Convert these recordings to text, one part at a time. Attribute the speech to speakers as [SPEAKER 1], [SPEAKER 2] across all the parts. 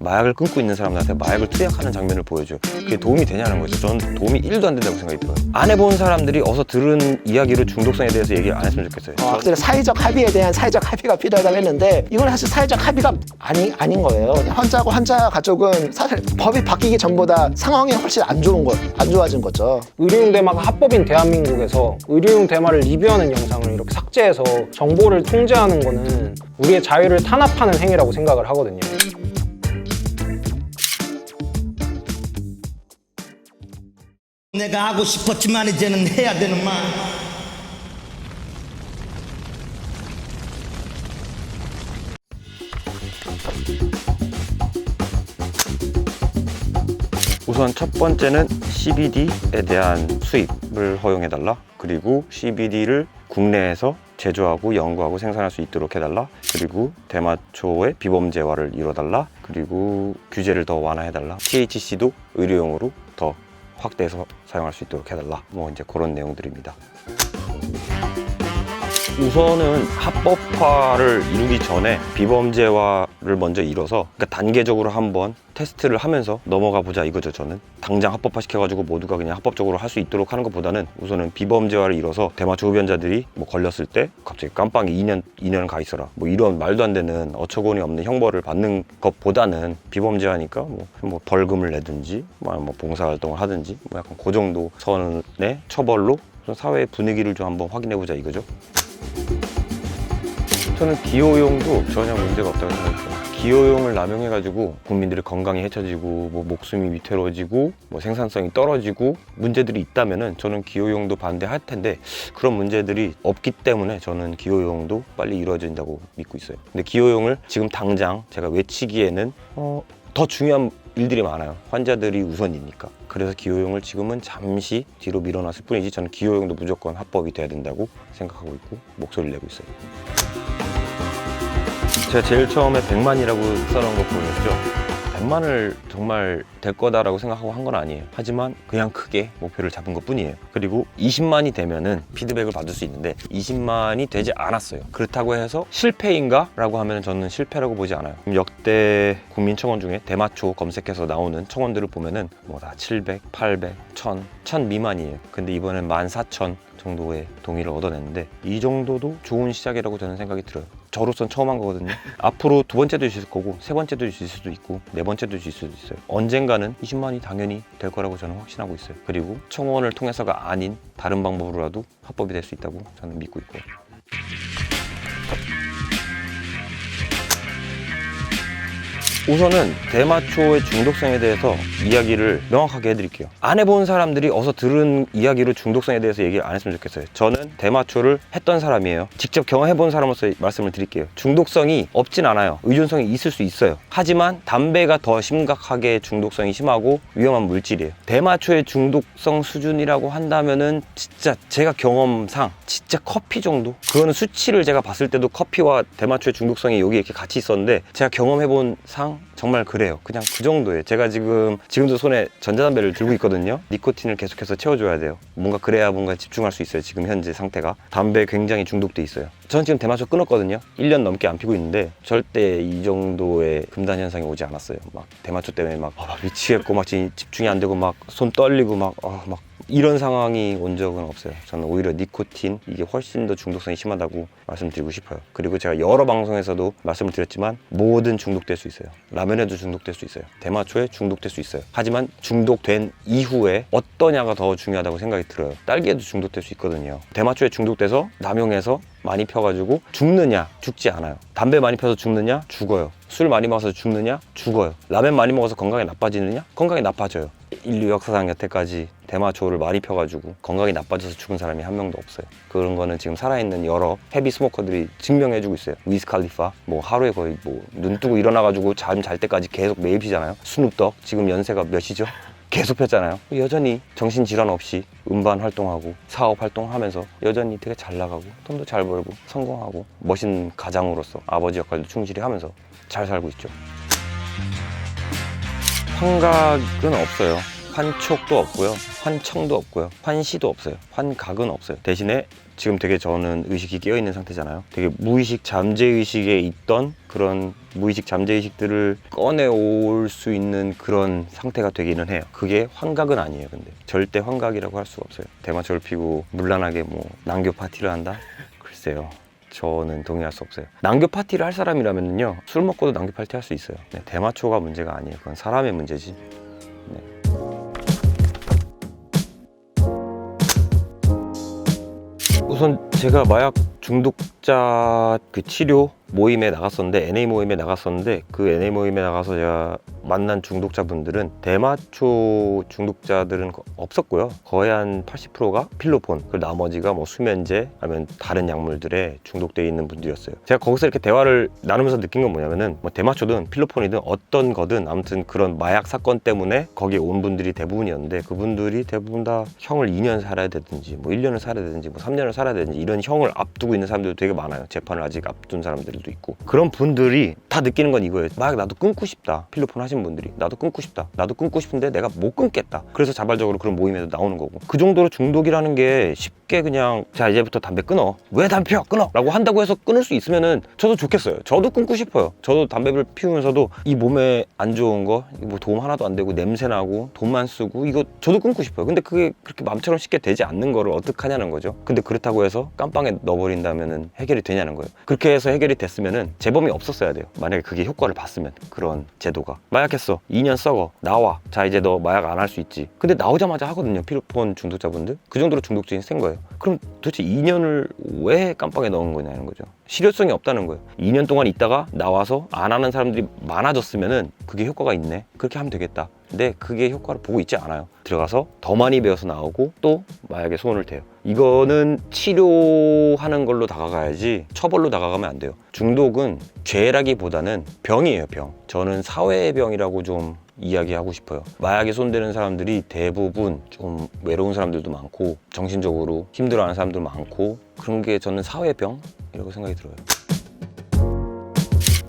[SPEAKER 1] 마약을 끊고 있는 사람들한테 마약을 투약하는 장면을 보여줘요. 그게 도움이 되냐는 거죠. 저는 도움이 1도 안 된다고 생각이 들어요. 안 해본 사람들이 어서 들은 이야기로 중독성에 대해서 얘기를 안 했으면 좋겠어요.
[SPEAKER 2] 확실히 사회적 합의에 대한 사회적 합의가 필요하다고 했는데 이건 사실 사회적 합의가 아닌 거예요. 환자하고 환자 가족은 사실 법이 바뀌기 전보다 상황이 훨씬 안 좋아진 거죠.
[SPEAKER 3] 의료용 대마가 합법인 대한민국에서 의료용 대마를 리뷰하는 영상을 이렇게 삭제해서 정보를 통제하는 거는 우리의 자유를 탄압하는 행위라고 생각을 하거든요.
[SPEAKER 4] 내가 하고 싶었지만 이제는 해야 되는 말.
[SPEAKER 1] 우선 첫 번째는 CBD에 대한 수입을 허용해달라. 그리고 CBD를 국내에서 제조하고 연구하고 생산할 수 있도록 해달라. 그리고 대마초의 비범죄화를 이뤄달라. 그리고 규제를 더 완화해달라. THC도 의료용으로 더 확대해서 사용할 수 있도록 해달라. 뭐 이제 그런 내용들입니다. 우선은 합법화를 이루기 전에 비범죄화를 먼저 이뤄서, 그러니까 단계적으로 한번 테스트를 하면서 넘어가 보자 이거죠. 저는 당장 합법화 시켜가지고 모두가 그냥 합법적으로 할 수 있도록 하는 것보다는 우선은 비범죄화를 이뤄서 대마초 흡연자들이 뭐 걸렸을 때 갑자기 깜빵에 2년 가 있어라, 뭐 이런 말도 안 되는 어처구니 없는 형벌을 받는 것보다는 비범죄화니까 뭐 벌금을 내든지 뭐 봉사활동을 하든지 뭐 약간 그 정도 선의 처벌로 사회의 분위기를 좀 한번 확인해 보자 이거죠. 저는 기호용도 전혀 문제가 없다고 생각해요. 기호용을 남용해가지고 국민들의 건강이 해쳐지고 뭐 목숨이 위태로워지고 뭐 생산성이 떨어지고 문제들이 있다면은 저는 기호용도 반대할 텐데, 그런 문제들이 없기 때문에 저는 기호용도 빨리 이루어진다고 믿고 있어요. 근데 기호용을 지금 당장 제가 외치기에는 더 중요한 일들이 많아요. 환자들이 우선이니까. 그래서 기호용을 지금은 잠시 뒤로 밀어놨을 뿐이지, 저는 기호용도 무조건 합법이 돼야 된다고 생각하고 있고 목소리를 내고 있어요. 제가 제일 처음에 100만이라고 써놓은 거 보였죠. 100만을 정말 될 거다라고 생각하고 한 건 아니에요. 하지만 그냥 크게 목표를 잡은 것 뿐이에요. 그리고 20만이 되면은 피드백을 받을 수 있는데 20만이 되지 않았어요. 그렇다고 해서 실패인가? 라고 하면 저는 실패라고 보지 않아요. 역대 국민청원 중에 대마초 검색해서 나오는 청원들을 보면은 뭐 다 700, 800, 1000 미만이에요. 근데 이번엔 14,000 정도의 동의를 얻어냈는데 이 정도도 좋은 시작이라고 저는 생각이 들어요. 저로선 처음 한 거거든요. 앞으로 두 번째도 있을 거고 세 번째도 있을 수도 있고 네 번째도 있을 수도 있어요. 언젠가는 20만이 당연히 될 거라고 저는 확신하고 있어요. 그리고 청원을 통해서가 아닌 다른 방법으로라도 합법이 될 수 있다고 저는 믿고 있고요. 우선은 대마초의 중독성에 대해서 이야기를 명확하게 해드릴게요. 안 해본 사람들이 어서 들은 이야기로 중독성에 대해서 얘기를 안 했으면 좋겠어요. 저는 대마초를 했던 사람이에요. 직접 경험해본 사람으로서 말씀을 드릴게요. 중독성이 없진 않아요. 의존성이 있을 수 있어요. 하지만 담배가 더 심각하게 중독성이 심하고 위험한 물질이에요. 대마초의 중독성 수준이라고 한다면은 진짜 제가 경험상 진짜 커피 정도? 그거는 수치를 제가 봤을 때도 커피와 대마초의 중독성이 여기 이렇게 같이 있었는데, 제가 경험해본 상 정말 그래요. 그냥 그 정도예요. 제가 지금도 손에 전자담배를 들고 있거든요. 니코틴을 계속해서 채워줘야 돼요. 뭔가 그래야 뭔가 집중할 수 있어요. 지금 현재 상태가. 담배에 굉장히 중독돼 있어요. 저는 지금 대마초 끊었거든요. 1년 넘게 안 피고 있는데 절대 이 정도의 금단 현상이 오지 않았어요. 막 대마초 때문에 막 미치겠고 막 집중이 안 되고 막 손 떨리고 막 이런 상황이 온 적은 없어요. 저는 오히려 니코틴, 이게 훨씬 더 중독성이 심하다고 말씀드리고 싶어요. 그리고 제가 여러 방송에서도 말씀을 드렸지만 뭐든 중독될 수 있어요. 라면에도 중독될 수 있어요. 대마초에 중독될 수 있어요. 하지만 중독된 이후에 어떠냐가 더 중요하다고 생각이 들어요. 딸기에도 중독될 수 있거든요. 대마초에 중독돼서 남용해서 많이 펴가지고 죽느냐? 죽지 않아요. 담배 많이 펴서 죽느냐? 죽어요. 술 많이 마셔서 죽느냐? 죽어요. 라면 많이 먹어서 건강이 나빠지느냐? 건강이 나빠져요. 인류 역사상 여태까지 대마초를 많이 펴가지고 건강이 나빠져서 죽은 사람이 한 명도 없어요. 그런 거는 지금 살아있는 여러 헤비 스모커들이 증명해주고 있어요. 위스 칼리파 뭐 하루에 거의 뭐 눈 뜨고 일어나가지고 잠 잘 때까지 계속 매일 피잖아요. 스눕덕 지금 연세가 몇이죠? 계속 폈잖아요. 여전히 정신질환 없이 음반 활동하고 사업 활동하면서 여전히 되게 잘 나가고 돈도 잘 벌고 성공하고 멋있는 가장으로서 아버지 역할도 충실히 하면서 잘 살고 있죠. 환각은 없어요. 환촉도 없고요. 환청도 없고요. 환시도 없어요. 환각은 없어요. 대신에 지금 되게 저는 의식이 깨어있는 상태잖아요. 되게 무의식 잠재의식에 있던 그런 무의식 잠재의식들을 꺼내올 수 있는 그런 상태가 되기는 해요. 그게 환각은 아니에요. 근데 절대 환각이라고 할 수가 없어요. 대마초를 피고 문란하게 뭐 난교 파티를 한다? 글쎄요, 저는 동의할 수 없어요. 난교 파티를 할 사람이라면요, 술 먹고도 난교 파티 할 수 있어요. 네, 대마초가 문제가 아니에요. 그건 사람의 문제지. 네. 우선 제가 마약 중독자 그 치료 모임에 나갔었는데, NA 모임에 나갔었는데, 그 NA 모임에 나가서 제가 만난 중독자분들은 대마초 중독자들은 없었고요. 거의 한 80%가 필로폰, 그리고 나머지가 뭐 수면제 아니면 다른 약물들에 중독되어 있는 분들이었어요. 제가 거기서 이렇게 대화를 나누면서 느낀 건 뭐냐면은, 뭐 대마초든 필로폰이든 어떤 거든 아무튼 그런 마약 사건 때문에 거기에 온 분들이 대부분이었는데, 그분들이 대부분 다 형을 2년 살아야 되든지 뭐 1년을 살아야 되든지 뭐 3년을 살아야 되든지 이런 형을 앞두고 있는 사람들도 되게 많아요. 재판을 아직 앞둔 사람들도 있고. 그런 분들이 다 느끼는 건 이거예요. 마약 나도 끊고 싶다. 필로폰 하신 분들이 나도 끊고 싶다. 나도 끊고 싶은데 내가 못 끊겠다. 그래서 자발적으로 그런 모임에도 나오는 거고. 그 정도로 중독이라는 게 쉽게 그냥 자 이제부터 담배 끊어. 왜 담배 피워? 끊어! 라고 한다고 해서 끊을 수 있으면은 저도 좋겠어요. 저도 끊고 싶어요. 저도 담배를 피우면서도 이 몸에 안 좋은 거, 뭐 도움 하나도 안 되고 냄새 나고 돈만 쓰고 이거 저도 끊고 싶어요. 근데 그게 그렇게 마음처럼 쉽게 되지 않는 거를 어떡하냐는 거죠. 근데 그렇다고 해서 깜빵에 넣어버린다면은 해결이 되냐는 거예요. 그렇게 해서 해결이 됐으면은 재범이 없었어야 돼요. 만약에 그게 효과를 봤으면, 그런 제도가. 마약했어. 2년 썩어. 나와. 자 이제 너 마약 안 할 수 있지. 근데 나오자마자 하거든요. 필로폰 중독자분들. 그 정도로 중독증이 센 거예요. 그럼 도대체 2년을 왜 깜빵에 넣은 거냐는 거죠. 실효성이 없다는 거예요. 2년 동안 있다가 나와서 안 하는 사람들이 많아졌으면은 그게 효과가 있네. 그렇게 하면 되겠다. 근데 그게 효과를 보고 있지 않아요. 들어가서 더 많이 배워서 나오고 또 마약에 손을 대요. 이거는 치료하는 걸로 다가가야지 처벌로 다가가면 안 돼요. 중독은 죄라기보다는 병이에요, 병. 저는 사회의 병이라고 좀 이야기하고 싶어요. 마약에 손대는 사람들이 대부분 좀 외로운 사람들도 많고 정신적으로 힘들어하는 사람도 많고, 그런 게 저는 사회의 병이라고 생각이 들어요.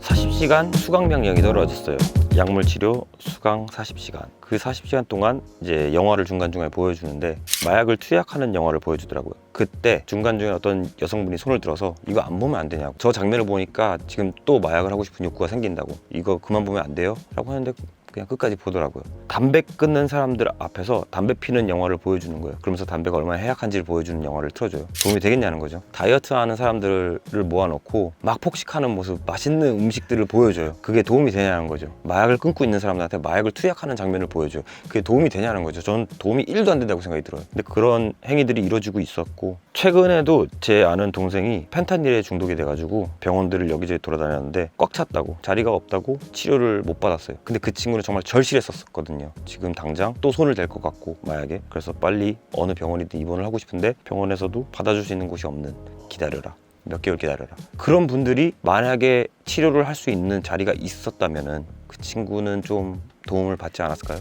[SPEAKER 1] 40시간 수강명령이 떨어졌어요. 약물 치료 수강 40시간. 그 40시간 동안 이제 영화를 중간중간에 보여주는데, 마약을 투약하는 영화를 보여주더라고요. 그때 중간중에 어떤 여성분이 손을 들어서 이거 안 보면 안 되냐고, 저 장면을 보니까 지금 또 마약을 하고 싶은 욕구가 생긴다고, 이거 그만 보면 안 돼요? 라고 하는데 그냥 끝까지 보더라고요. 담배 끊는 사람들 앞에서 담배 피는 영화를 보여주는 거예요. 그러면서 담배가 얼마나 해악한지를 보여주는 영화를 틀어줘요. 도움이 되겠냐는 거죠. 다이어트 하는 사람들을 모아놓고 막 폭식하는 모습, 맛있는 음식들을 보여줘요. 그게 도움이 되냐는 거죠. 마약을 끊고 있는 사람들한테 마약을 투약하는 장면을 보여줘요. 그게 도움이 되냐는 거죠. 저는 도움이 1도 안 된다고 생각이 들어요. 근데 그런 행위들이 이루어지고 있었고, 최근에도 제 아는 동생이 펜타닐에 중독이 돼가지고 병원들을 여기저기 돌아다녔는데 꽉 찼다고, 자리가 없다고 치료를 못 받았어요. 근데 그 친구는 정말 절실했었거든요. 지금 당장 또 손을 댈 것 같고 마약에. 그래서 빨리 어느 병원이든 입원을 하고 싶은데 병원에서도 받아줄 수 있는 곳이 없는. 기다려라. 몇 개월 기다려라. 그런 분들이 만약에 치료를 할 수 있는 자리가 있었다면은 그 친구는 좀 도움을 받지 않았을까요?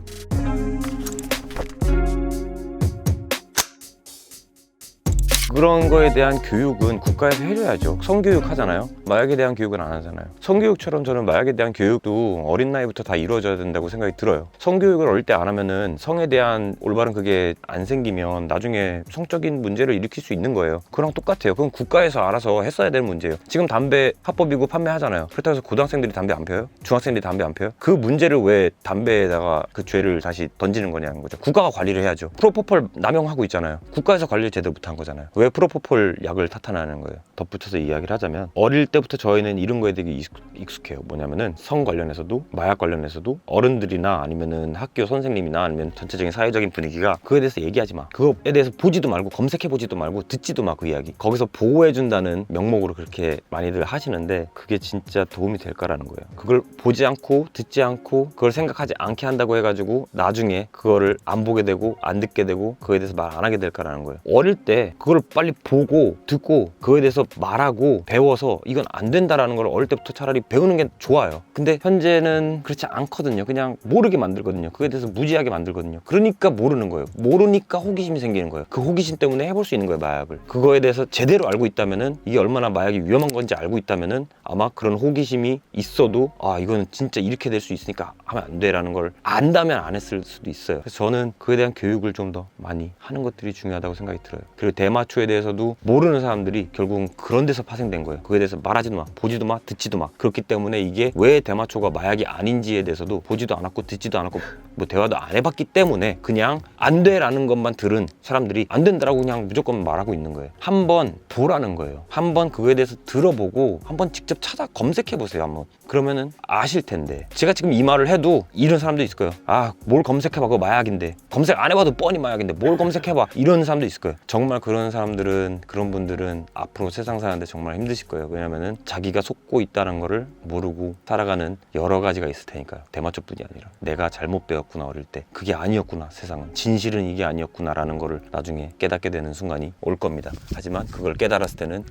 [SPEAKER 1] 그런 거에 대한 교육은 국가에서 해줘야죠. 성교육 하잖아요. 마약에 대한 교육은 안 하잖아요. 성교육처럼 저는 마약에 대한 교육도 어린 나이부터 다 이루어져야 된다고 생각이 들어요. 성교육을 어릴 때 안 하면은 성에 대한 올바른 그게 안 생기면 나중에 성적인 문제를 일으킬 수 있는 거예요. 그랑 똑같아요. 그건 국가에서 알아서 했어야 될 문제예요. 지금 담배 합법이고 판매하잖아요. 그렇다고 해서 고등학생들이 담배 안 펴요? 중학생들이 담배 안 펴요? 그 문제를 왜 담배에다가 그 죄를 다시 던지는 거냐는 거죠. 국가가 관리를 해야죠. 프로포폴 남용하고 있잖아요. 국가에서 관리를 제대로 못한 거잖아요. 왜 프로포폴 약을 탓하는 거예요? 덧붙여서 이야기를 하자면, 어릴 때부터 저희는 이런 거에 되게 익숙해요. 뭐냐면은 성 관련해서도 마약 관련해서도 어른들이나 아니면은 학교 선생님이나 아니면 전체적인 사회적인 분위기가 그거에 대해서 얘기하지 마, 그거에 대해서 보지도 말고 검색해보지도 말고 듣지도 마, 그 이야기. 거기서 보호해준다는 명목으로 그렇게 많이들 하시는데 그게 진짜 도움이 될까라는 거예요. 그걸 보지 않고 듣지 않고 그걸 생각하지 않게 한다고 해가지고 나중에 그거를 안 보게 되고 안 듣게 되고 그거에 대해서 말 안 하게 될까라는 거예요. 어릴 때 그걸 빨리 보고 듣고 그거에 대해서 말하고 배워서 이건 안 된다라는 걸 어릴 때부터 차라리 배우는 게 좋아요. 근데 현재는 그렇지 않거든요. 그냥 모르게 만들거든요. 그거에 대해서 무지하게 만들거든요. 그러니까 모르는 거예요. 모르니까 호기심이 생기는 거예요. 그 호기심 때문에 해볼 수 있는 거예요, 마약을. 그거에 대해서 제대로 알고 있다면은, 이게 얼마나 마약이 위험한 건지 알고 있다면은 아마 그런 호기심이 있어도 아, 이거는 진짜 이렇게 될 수 있으니까 하면 안 돼라는 걸 안다면 안 했을 수도 있어요. 그래서 저는 그에 대한 교육을 좀 더 많이 하는 것들이 중요하다고 생각이 들어요. 그리고 대마초에 대해서도 모르는 사람들이 결국은 그런 데서 파생된 거예요. 그에 대해서 말하지도 마, 보지도 마, 듣지도 마. 그렇기 때문에 이게 왜 대마초가 마약이 아닌지에 대해서도 보지도 않았고 듣지도 않았고 뭐 대화도 안 해봤기 때문에 그냥 안 돼라는 것만 들은 사람들이 안 된다라고 그냥 무조건 말하고 있는 거예요. 한번 보라는 거예요. 한번 그거에 대해서 들어보고 한번 직접 찾아 검색해 보세요. 한번. 그러면은 아실 텐데, 제가 지금 이 말을 해도 이런 사람도 있을 거예요. 아, 뭘 검색해봐, 그거 마약인데. 검색 안 해봐도 뻔히 마약인데 뭘 검색해봐, 이런 사람도 있을 거예요. 정말 그런 사람들은, 그런 분들은 앞으로 세상 사는데 정말 힘드실 거예요. 왜냐면은 자기가 속고 있다는 거를 모르고 살아가는 여러 가지가 있을 테니까요. 대마초뿐이 아니라 내가 잘못 배웠구나, 어릴 때. 그게 아니었구나, 세상은. 진실은 이게 아니었구나라는 거를 나중에 깨닫게 되는 순간이 올 겁니다. 하지만 그걸 깨달았을 때는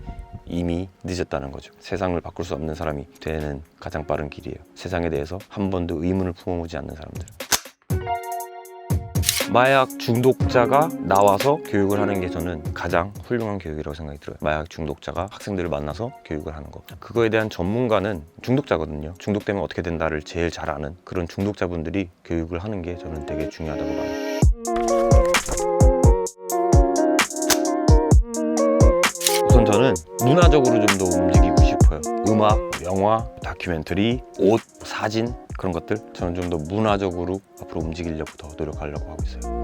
[SPEAKER 1] 이미 늦었다는 거죠. 세상을 바꿀 수 없는 사람이 되는 가장 빠른 길이에요. 세상에 대해서 한 번도 의문을 품어보지 않는 사람들. 마약 중독자가 나와서 교육을 하는 게 저는 가장 훌륭한 교육이라고 생각이 들어요. 마약 중독자가 학생들을 만나서 교육을 하는 거. 그거에 대한 전문가는 중독자거든요. 중독되면 어떻게 된다를 제일 잘 아는 그런 중독자분들이 교육을 하는 게 저는 되게 중요하다고 봐요. 우선 저는 문화적으로 좀 더 움직이고 싶어요. 음악, 영화, 다큐멘터리, 옷, 사진, 그런 것들 저는 좀 더 문화적으로 앞으로 움직이려고 더 노력하려고 하고 있어요.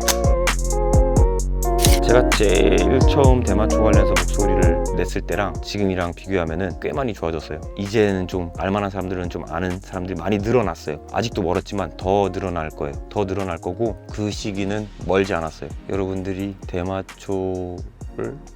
[SPEAKER 1] 제가 제일 처음 대마초 관련해서 목소리를 냈을 때랑 지금이랑 비교하면은 꽤 많이 좋아졌어요. 이제는 좀 알만한 사람들은 좀 아는 사람들이 많이 늘어났어요. 아직도 멀었지만 더 늘어날 거예요. 더 늘어날 거고 그 시기는 멀지 않았어요. 여러분들이 대마초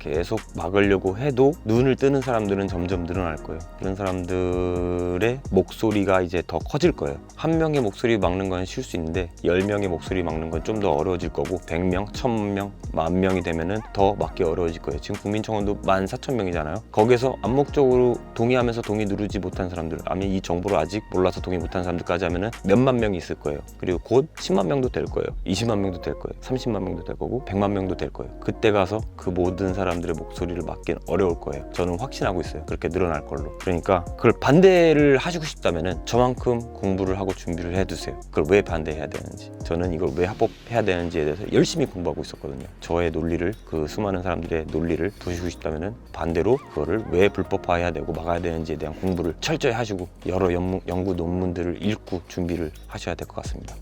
[SPEAKER 1] 계속 막으려고 해도 눈을 뜨는 사람들은 점점 늘어날 거예요. 그런 사람들의 목소리가 이제 더 커질 거예요. 한 명의 목소리 막는 건 쉴 수 있는데 10명의 목소리 막는 건 좀 더 어려워질 거고 100명, 1000명, 10,000명이 되면은 더 막기 어려워질 거예요. 지금 국민청원도 14,000명이잖아요. 거기서 암묵적으로 동의하면서 동의 누르지 못한 사람들, 아니 이 정보를 아직 몰라서 동의 못한 사람들까지 하면은 몇만 명이 있을 거예요. 그리고 곧 10만 명도 될 거예요. 20만 명도 될 거예요. 30만 명도 될 거고 100만 명도 될 거예요. 그때 가서 그 모든 사람들의 목소리를 막기는 어려울 거예요. 저는 확신하고 있어요. 그렇게 늘어날 걸로. 그러니까 그걸 반대를 하시고 싶다면은 저만큼 공부를 하고 준비를 해두세요. 그걸 왜 반대해야 되는지, 저는 이걸 왜 합법해야 되는지에 대해서 열심히 공부하고 있었거든요. 저의 논리를, 그 수많은 사람들의 논리를 보시고 싶다면은 반대로 그거를 왜 불법화해야 되고 막아야 되는지에 대한 공부를 철저히 하시고 여러 연구 논문들을 읽고 준비를 하셔야 될 것 같습니다.